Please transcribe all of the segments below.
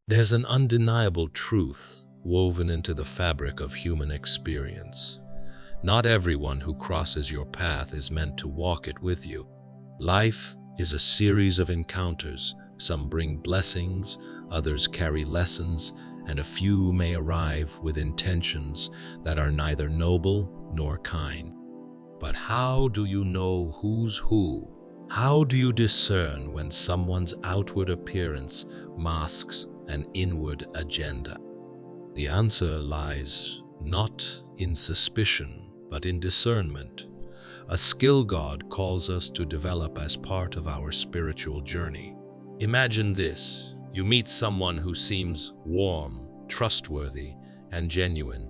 There's an undeniable truth woven into the fabric of human experience. Not everyone who crosses your path is meant to walk it with you. Life is a series of encounters. Some bring blessings, others carry lessons, and a few may arrive with intentions that are neither noble nor kind. But how do you know who's who? How do you discern when someone's outward appearance masks an inward agenda? The answer lies not in suspicion, but in discernment, a skill God calls us to develop as part of our spiritual journey. Imagine this: you meet someone who seems warm, trustworthy, and genuine.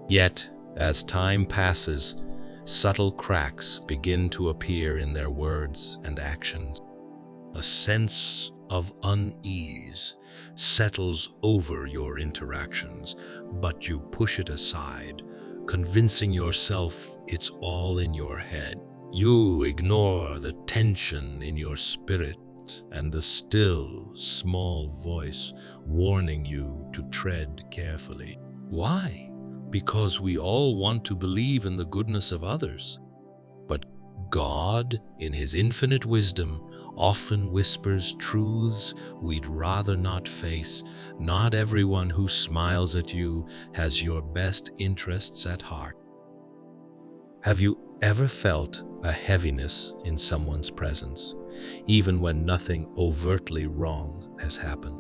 Yet, as time passes, subtle cracks begin to appear in their words and actions. A sense of unease settles over your interactions, but you push it aside, convincing yourself it's all in your head. You ignore the tension in your spirit and the still, small voice warning you to tread carefully. Why? Because we all want to believe in the goodness of others. But God, in His infinite wisdom, often whispers truths we'd rather not face. Not everyone who smiles at you has your best interests at heart. Have you ever felt a heaviness in someone's presence, even when nothing overtly wrong has happened?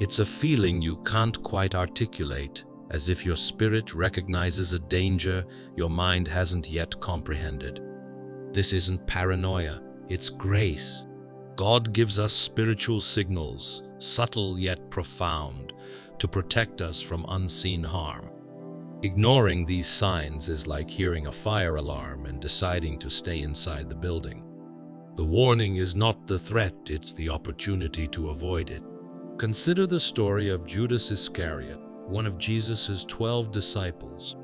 It's a feeling you can't quite articulate, as if your spirit recognizes a danger your mind hasn't yet comprehended. This isn't paranoia, it's grace. God gives us spiritual signals, subtle yet profound, to protect us from unseen harm. Ignoring these signs is like hearing a fire alarm and deciding to stay inside the building. The warning is not the threat, it's the opportunity to avoid it. Consider the story of Judas Iscariot, one of Jesus' 12 disciples.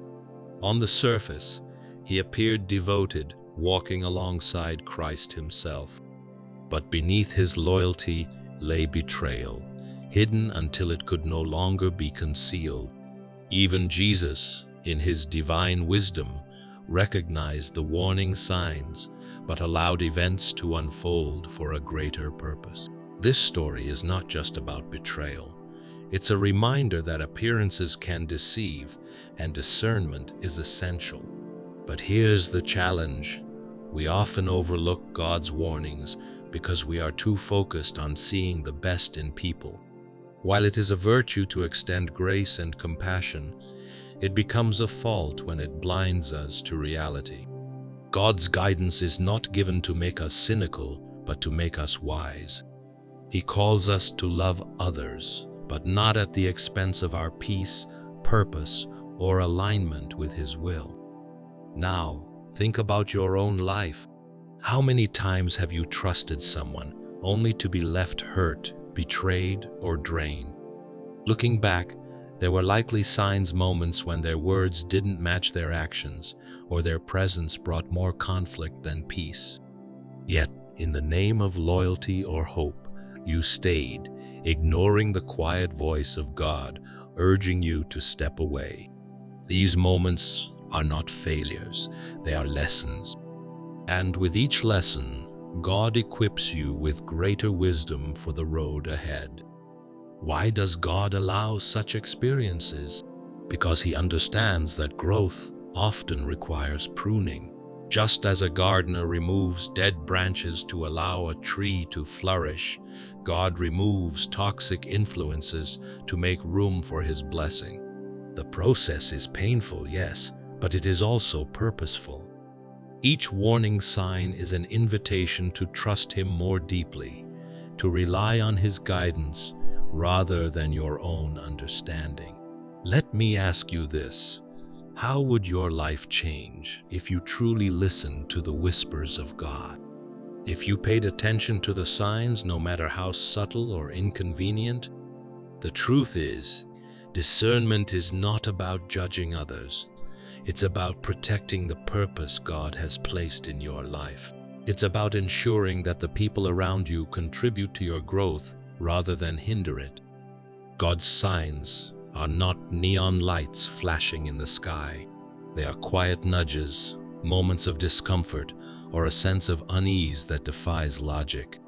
On the surface, he appeared devoted, walking alongside Christ Himself. But beneath his loyalty lay betrayal, hidden until it could no longer be concealed. Even Jesus, in His divine wisdom, recognized the warning signs, but allowed events to unfold for a greater purpose. This story is not just about betrayal. It's a reminder that appearances can deceive, and discernment is essential. But here's the challenge. We often overlook God's warnings because we are too focused on seeing the best in people. While it is a virtue to extend grace and compassion, it becomes a fault when it blinds us to reality. God's guidance is not given to make us cynical, but to make us wise. He calls us to love others, but not at the expense of our peace, purpose, or alignment with His will. Now, think about your own life. How many times have you trusted someone only to be left hurt, betrayed, or drained? Looking back, there were likely moments when their words didn't match their actions, or their presence brought more conflict than peace. Yet, in the name of loyalty or hope, you stayed, ignoring the quiet voice of God, urging you to step away. These moments are not failures, they are lessons. And with each lesson, God equips you with greater wisdom for the road ahead. Why does God allow such experiences? Because He understands that growth often requires pruning. Just as a gardener removes dead branches to allow a tree to flourish, God removes toxic influences to make room for His blessing. The process is painful, yes, but it is also purposeful. Each warning sign is an invitation to trust Him more deeply, to rely on His guidance rather than your own understanding. Let me ask you this: how would your life change if you truly listened to the whispers of God? If you paid attention to the signs, no matter how subtle or inconvenient? The truth is, discernment is not about judging others. It's about protecting the purpose God has placed in your life. It's about ensuring that the people around you contribute to your growth rather than hinder it. God's signs are not neon lights flashing in the sky. They are quiet nudges, moments of discomfort, or a sense of unease that defies logic.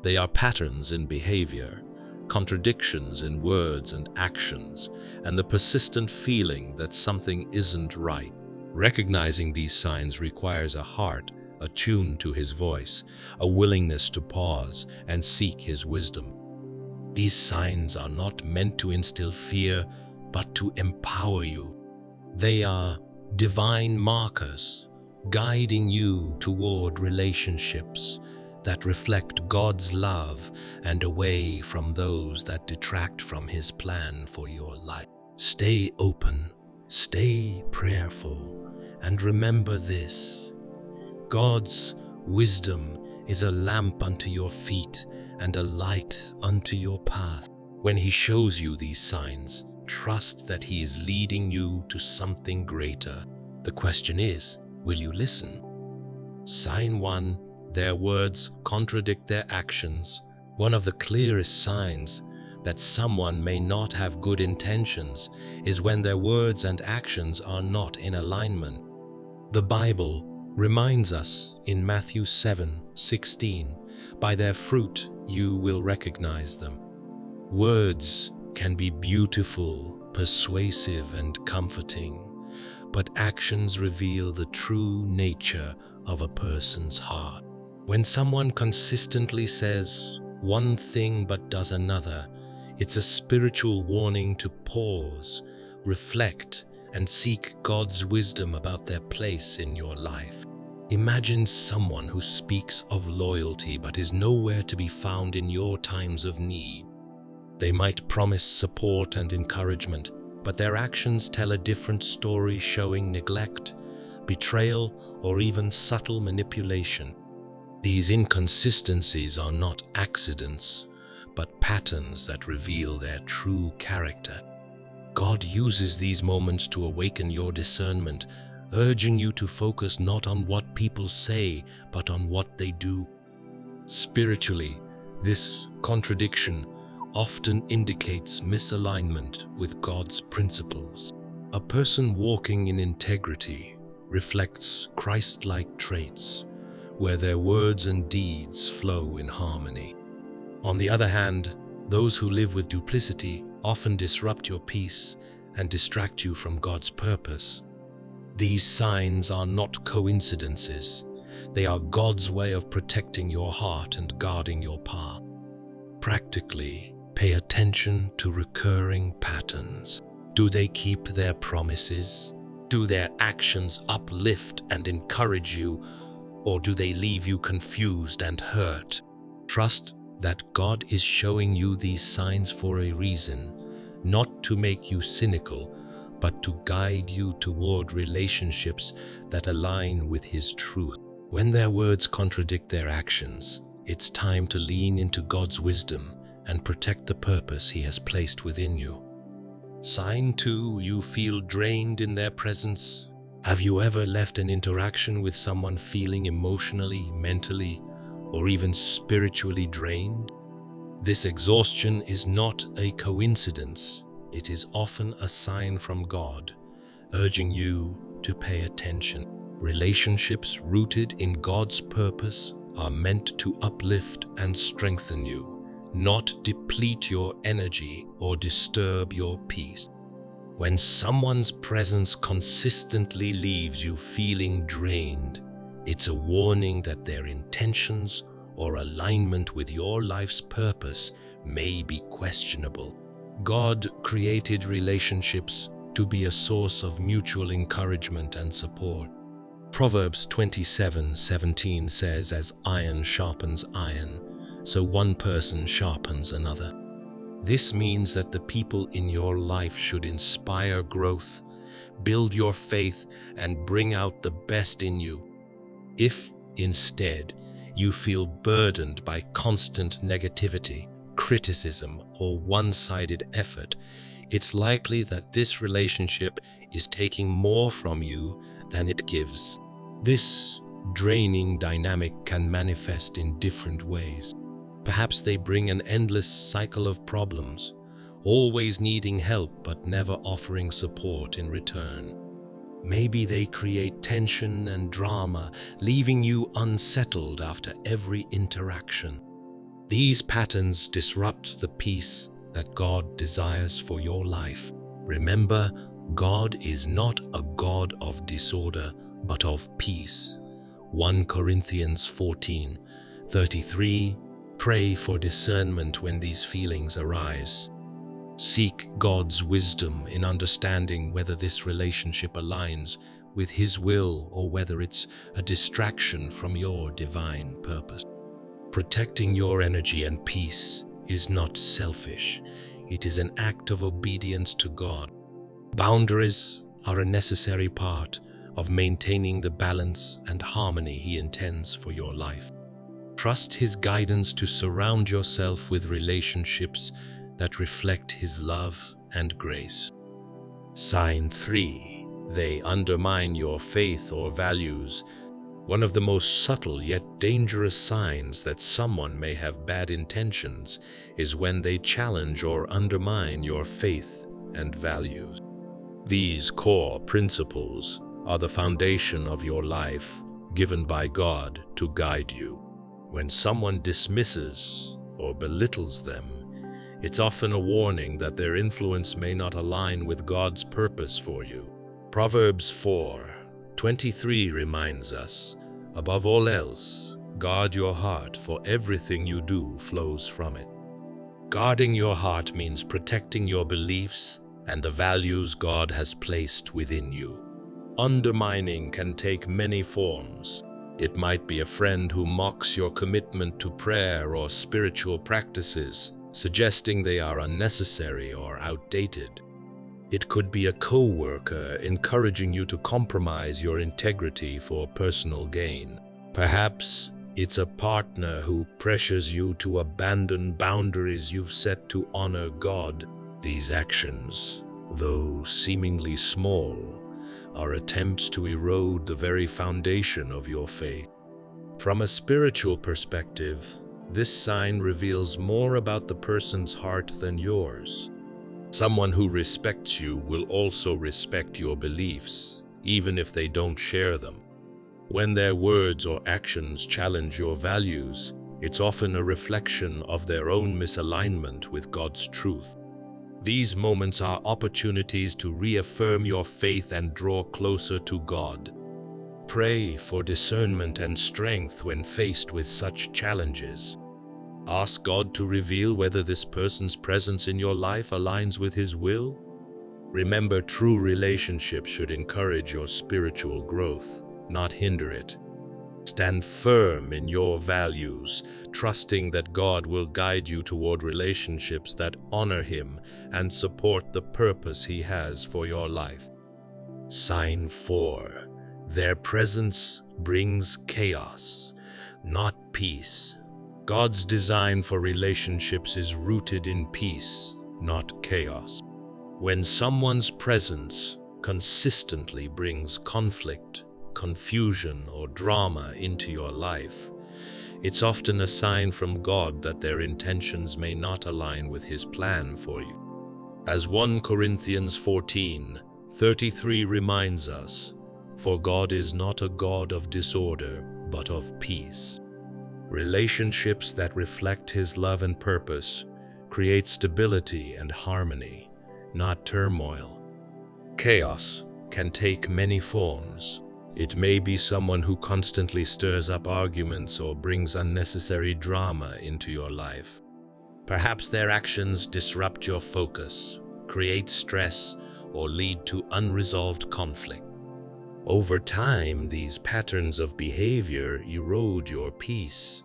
They are patterns in behavior, contradictions in words and actions, and the persistent feeling that something isn't right. Recognizing these signs requires a heart attuned to His voice, a willingness to pause and seek His wisdom. These signs are not meant to instill fear, but to empower you. They are divine markers, guiding you toward relationships that reflect God's love and away from those that detract from His plan for your life. Stay open, stay prayerful, and remember this: God's wisdom is a lamp unto your feet and a light unto your path. When He shows you these signs, trust that He is leading you to something greater. The question is, will you listen? Sign 1. Their words contradict their actions. One of the clearest signs that someone may not have good intentions is when their words and actions are not in alignment. The Bible reminds us in Matthew 7:16, "By their fruit you will recognize them." Words can be beautiful, persuasive, and comforting, but actions reveal the true nature of a person's heart. When someone consistently says one thing but does another, it's a spiritual warning to pause, reflect, and seek God's wisdom about their place in your life. Imagine someone who speaks of loyalty but is nowhere to be found in your times of need. They might promise support and encouragement, but their actions tell a different story, showing neglect, betrayal, or even subtle manipulation. These inconsistencies are not accidents, but patterns that reveal their true character. God uses these moments to awaken your discernment, urging you to focus not on what people say, but on what they do. Spiritually, this contradiction often indicates misalignment with God's principles. A person walking in integrity reflects Christ-like traits, where their words and deeds flow in harmony. On the other hand, those who live with duplicity often disrupt your peace and distract you from God's purpose. These signs are not coincidences. They are God's way of protecting your heart and guarding your path. Practically, pay attention to recurring patterns. Do they keep their promises? Do their actions uplift and encourage you, or do they leave you confused and hurt? Trust that God is showing you these signs for a reason, not to make you cynical, but to guide you toward relationships that align with His truth. When their words contradict their actions, it's time to lean into God's wisdom and protect the purpose He has placed within you. Sign 2, you feel drained in their presence. Have you ever left an interaction with someone feeling emotionally, mentally, or even spiritually drained? This exhaustion is not a coincidence. It is often a sign from God, urging you to pay attention. Relationships rooted in God's purpose are meant to uplift and strengthen you, not deplete your energy or disturb your peace. When someone's presence consistently leaves you feeling drained, it's a warning that their intentions or alignment with your life's purpose may be questionable. God created relationships to be a source of mutual encouragement and support. Proverbs 27:17 says, "As iron sharpens iron, so one person sharpens another." This means that the people in your life should inspire growth, build your faith, and bring out the best in you. If, instead, you feel burdened by constant negativity, criticism, or one-sided effort, it's likely that this relationship is taking more from you than it gives. This draining dynamic can manifest in different ways. Perhaps they bring an endless cycle of problems, always needing help but never offering support in return. Maybe they create tension and drama, leaving you unsettled after every interaction. These patterns disrupt the peace that God desires for your life. Remember, God is not a God of disorder, but of peace. 1 Corinthians 14:33. Pray for discernment when these feelings arise. Seek God's wisdom in understanding whether this relationship aligns with His will or whether it's a distraction from your divine purpose. Protecting your energy and peace is not selfish. It is an act of obedience to God. Boundaries are a necessary part of maintaining the balance and harmony He intends for your life. Trust His guidance to surround yourself with relationships that reflect His love and grace. Sign 3. They undermine your faith or values. One of the most subtle yet dangerous signs that someone may have bad intentions is when they challenge or undermine your faith and values. These core principles are the foundation of your life, given by God to guide you. When someone dismisses or belittles them, it's often a warning that their influence may not align with God's purpose for you. Proverbs 4:23 reminds us, above all else, guard your heart, for everything you do flows from it. Guarding your heart means protecting your beliefs and the values God has placed within you. Undermining can take many forms. It might be a friend who mocks your commitment to prayer or spiritual practices, suggesting they are unnecessary or outdated. It could be a co-worker encouraging you to compromise your integrity for personal gain. Perhaps it's a partner who pressures you to abandon boundaries you've set to honor God. These actions, though seemingly small, are attempts to erode the very foundation of your faith. From a spiritual perspective, this sign reveals more about the person's heart than yours. Someone who respects you will also respect your beliefs, even if they don't share them. When their words or actions challenge your values, it's often a reflection of their own misalignment with God's truth. These moments are opportunities to reaffirm your faith and draw closer to God. Pray for discernment and strength when faced with such challenges. Ask God to reveal whether this person's presence in your life aligns with His will. Remember, true relationships should encourage your spiritual growth, not hinder it. Stand firm in your values, trusting that God will guide you toward relationships that honor Him and support the purpose He has for your life. Sign 4. Their presence brings chaos, not peace. God's design for relationships is rooted in peace, not chaos. When someone's presence consistently brings conflict, confusion, or drama into your life, it's often a sign from God that their intentions may not align with His plan for you. As 1 Corinthians 14:33 reminds us, for God is not a God of disorder, but of peace. Relationships that reflect His love and purpose create stability and harmony, not turmoil. Chaos can take many forms. It may be someone who constantly stirs up arguments or brings unnecessary drama into your life. Perhaps their actions disrupt your focus, create stress, or lead to unresolved conflict. Over time, these patterns of behavior erode your peace,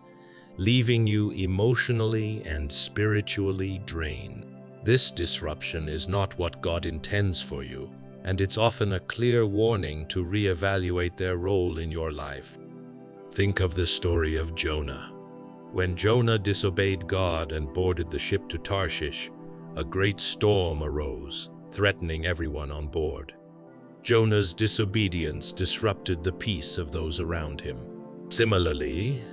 leaving you emotionally and spiritually drained. This disruption is not what God intends for you, and it's often a clear warning to reevaluate their role in your life. Think of the story of Jonah. When Jonah disobeyed God and boarded the ship to Tarshish, a great storm arose, threatening everyone on board. Jonah's disobedience disrupted the peace of those around him. Similarly,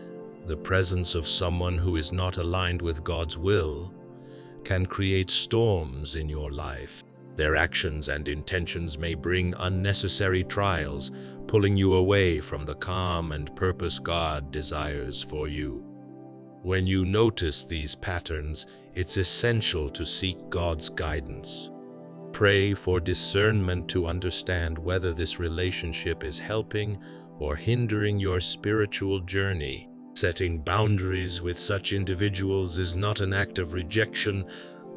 the presence of someone who is not aligned with God's will can create storms in your life. Their actions and intentions may bring unnecessary trials, pulling you away from the calm and purpose God desires for you. When you notice these patterns, it's essential to seek God's guidance. Pray for discernment to understand whether this relationship is helping or hindering your spiritual journey. Setting boundaries with such individuals is not an act of rejection,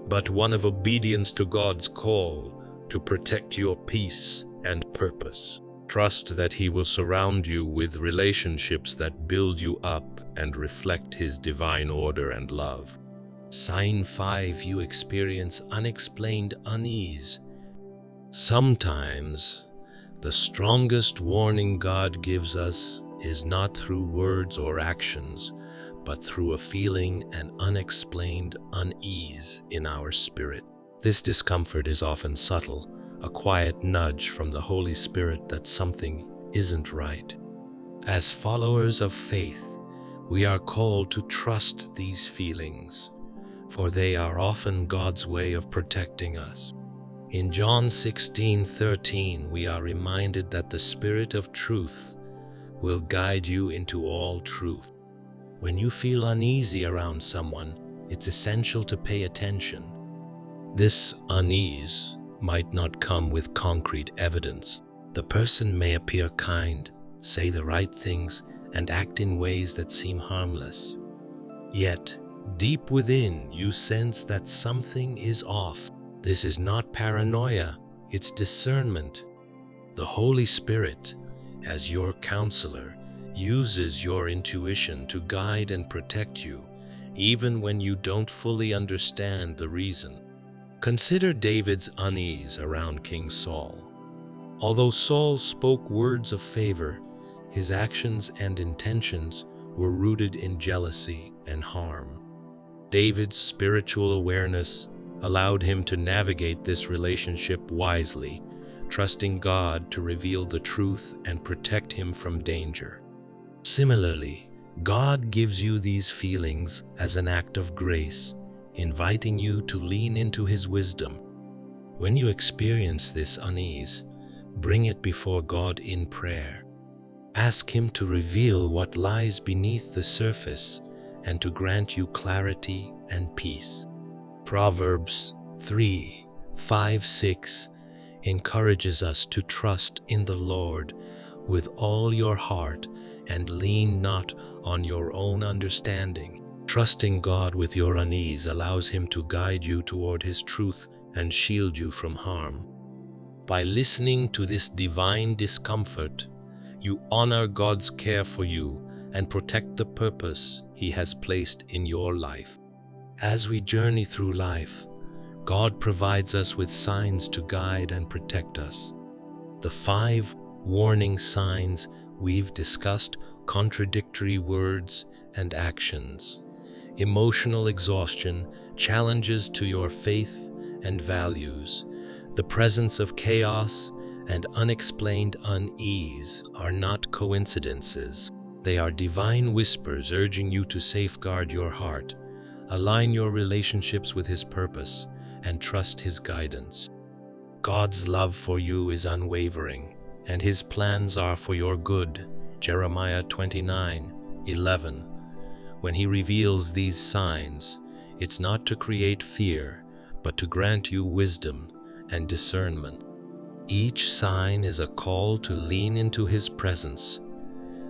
but one of obedience to God's call to protect your peace and purpose. Trust that He will surround you with relationships that build you up and reflect His divine order and love. Sign 5. You experience unexplained unease. Sometimes, the strongest warning God gives us is not through words or actions, but through a feeling and unexplained unease in our spirit. This discomfort is often subtle, a quiet nudge from the Holy Spirit that something isn't right. As followers of faith, we are called to trust these feelings, for they are often God's way of protecting us. In John 16:13, we are reminded that the Spirit of truth will guide you into all truth. When you feel uneasy around someone, it's essential to pay attention. This unease might not come with concrete evidence. The person may appear kind, say the right things, and act in ways that seem harmless. Yet, deep within, you sense that something is off. This is not paranoia, it's discernment. The Holy Spirit, as your counselor, uses your intuition to guide and protect you, even when you don't fully understand the reason. Consider David's unease around King Saul. Although Saul spoke words of favor, his actions and intentions were rooted in jealousy and harm. David's spiritual awareness allowed him to navigate this relationship wisely, trusting God to reveal the truth and protect him from danger. Similarly, God gives you these feelings as an act of grace, inviting you to lean into His wisdom. When you experience this unease, bring it before God in prayer. Ask Him to reveal what lies beneath the surface and to grant you clarity and peace. Proverbs 3:5-6 encourages us to trust in the Lord with all your heart and lean not on your own understanding. Trusting God with your unease allows Him to guide you toward His truth and shield you from harm. By listening to this divine discomfort, you honor God's care for you and protect the purpose He has placed in your life. As we journey through life, God provides us with signs to guide and protect us. The 5 warning signs we've discussed: contradictory words and actions, emotional exhaustion, challenges to your faith and values, the presence of chaos, and unexplained unease are not coincidences. They are divine whispers urging you to safeguard your heart, align your relationships with His purpose, and trust His guidance. God's love for you is unwavering, and His plans are for your good. Jeremiah 29:11. When He reveals these signs, it's not to create fear, but to grant you wisdom and discernment. Each sign is a call to lean into His presence,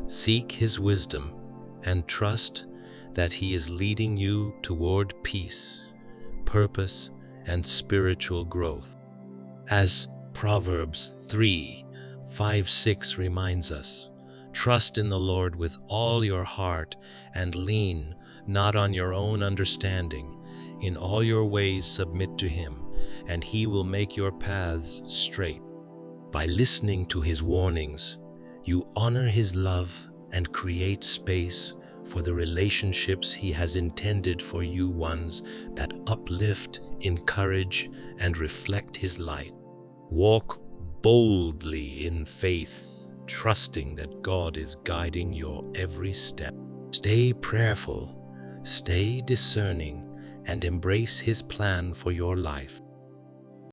seek His wisdom, and trust that He is leading you toward peace, purpose, and spiritual growth. As Proverbs 3:5-6 reminds us, trust in the Lord with all your heart and lean not on your own understanding. In all your ways submit to Him, and He will make your paths straight. By listening to His warnings, you honor His love and create space for the relationships He has intended for you, ones that uplift, encourage, and reflect His light. Walk boldly in faith, trusting that God is guiding your every step. Stay prayerful, stay discerning, and embrace His plan for your life.